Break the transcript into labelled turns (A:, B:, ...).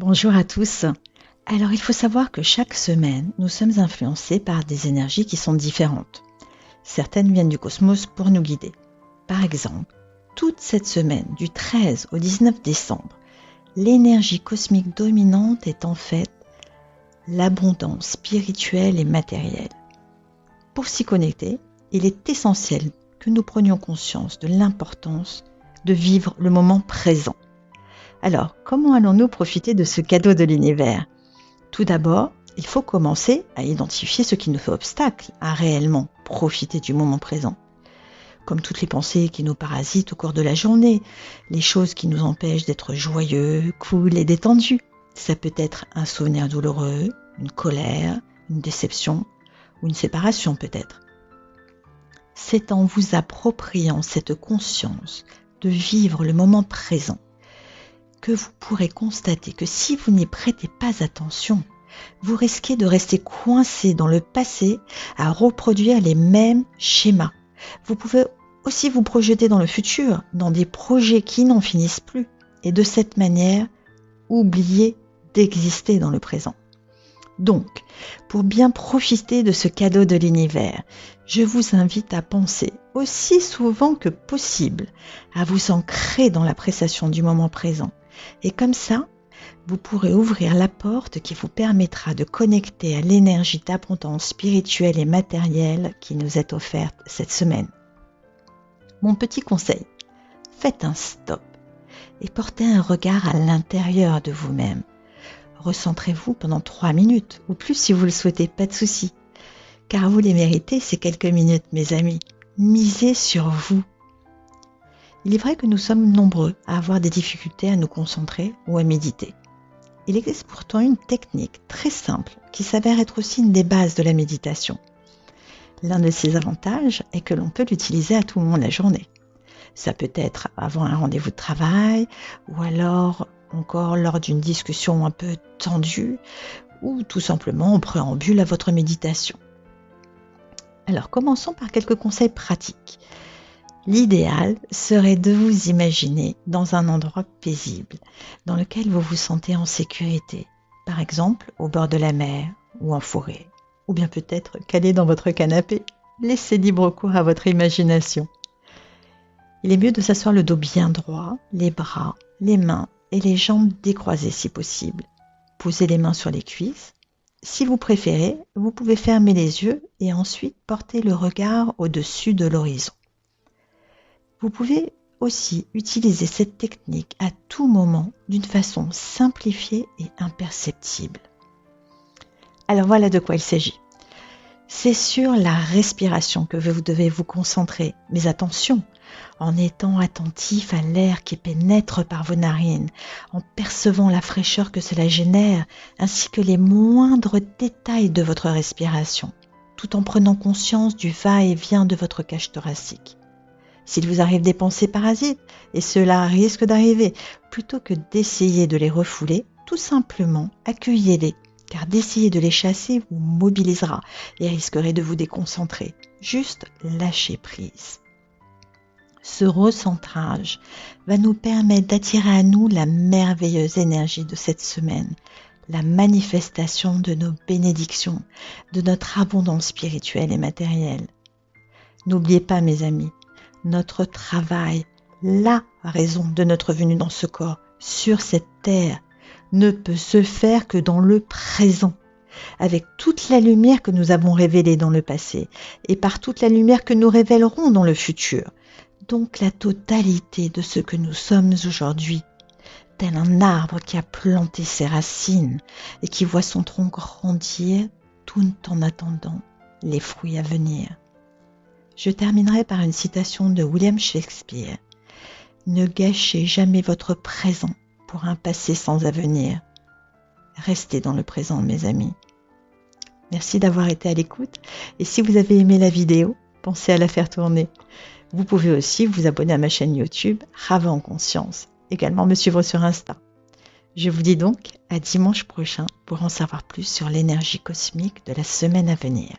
A: Bonjour à tous. Alors il faut savoir que chaque semaine, nous sommes influencés par des énergies qui sont différentes. Certaines viennent du cosmos pour nous guider. Par exemple, toute cette semaine, du 13 au 19 décembre, l'énergie cosmique dominante est en fait l'abondance spirituelle et matérielle. Pour s'y connecter, il est essentiel que nous prenions conscience de l'importance de vivre le moment présent. Alors, comment allons-nous profiter de ce cadeau de l'univers ? Tout d'abord, il faut commencer à identifier ce qui nous fait obstacle à réellement profiter du moment présent. Comme toutes les pensées qui nous parasitent au cours de la journée, les choses qui nous empêchent d'être joyeux, cool et détendus. Ça peut être un souvenir douloureux, une colère, une déception ou une séparation peut-être. C'est en vous appropriant cette conscience de vivre le moment présent que vous pourrez constater que si vous n'y prêtez pas attention, vous risquez de rester coincé dans le passé à reproduire les mêmes schémas. Vous pouvez aussi vous projeter dans le futur, dans des projets qui n'en finissent plus, et de cette manière, oublier d'exister dans le présent. Donc, pour bien profiter de ce cadeau de l'univers, je vous invite à penser aussi souvent que possible à vous ancrer dans l'appréciation du moment présent. Et comme ça, vous pourrez ouvrir la porte qui vous permettra de connecter à l'énergie d'abondance spirituelle et matérielle qui nous est offerte cette semaine. Mon petit conseil, faites un stop et portez un regard à l'intérieur de vous-même. Recentrez-vous pendant 3 minutes ou plus si vous le souhaitez, pas de souci. Car vous les méritez ces quelques minutes, mes amis. Misez sur vous. Il est vrai que nous sommes nombreux à avoir des difficultés à nous concentrer ou à méditer. Il existe pourtant une technique très simple qui s'avère être aussi une des bases de la méditation. L'un de ses avantages est que l'on peut l'utiliser à tout moment de la journée. Ça peut être avant un rendez-vous de travail ou alors encore lors d'une discussion un peu tendue ou tout simplement en préambule à votre méditation. Alors commençons par quelques conseils pratiques. L'idéal serait de vous imaginer dans un endroit paisible, dans lequel vous vous sentez en sécurité, par exemple au bord de la mer ou en forêt, ou bien peut-être calé dans votre canapé. Laissez libre cours à votre imagination. Il est mieux de s'asseoir le dos bien droit, les bras, les mains et les jambes décroisées si possible. Posez les mains sur les cuisses. Si vous préférez, vous pouvez fermer les yeux et ensuite porter le regard au-dessus de l'horizon. Vous pouvez aussi utiliser cette technique à tout moment d'une façon simplifiée et imperceptible. Alors voilà de quoi il s'agit. C'est sur la respiration que vous devez vous concentrer, mais attention, en étant attentif à l'air qui pénètre par vos narines, en percevant la fraîcheur que cela génère, ainsi que les moindres détails de votre respiration, tout en prenant conscience du va-et-vient de votre cage thoracique. S'il vous arrive des pensées parasites, et cela risque d'arriver, plutôt que d'essayer de les refouler, tout simplement accueillez-les, car d'essayer de les chasser vous mobilisera et risquerez de vous déconcentrer. Juste lâchez prise. Ce recentrage va nous permettre d'attirer à nous la merveilleuse énergie de cette semaine, la manifestation de nos bénédictions, de notre abondance spirituelle et matérielle. N'oubliez pas, mes amis, notre travail, la raison de notre venue dans ce corps, sur cette terre, ne peut se faire que dans le présent, avec toute la lumière que nous avons révélée dans le passé et par toute la lumière que nous révélerons dans le futur. Donc la totalité de ce que nous sommes aujourd'hui, tel un arbre qui a planté ses racines et qui voit son tronc grandir tout en attendant les fruits à venir. Je terminerai par une citation de William Shakespeare. Ne gâchez jamais votre présent pour un passé sans avenir. Restez dans le présent, mes amis. Merci d'avoir été à l'écoute et si vous avez aimé la vidéo, pensez à la faire tourner. Vous pouvez aussi vous abonner à ma chaîne YouTube Rava en Conscience, également me suivre sur Insta. Je vous dis donc à dimanche prochain pour en savoir plus sur l'énergie cosmique de la semaine à venir.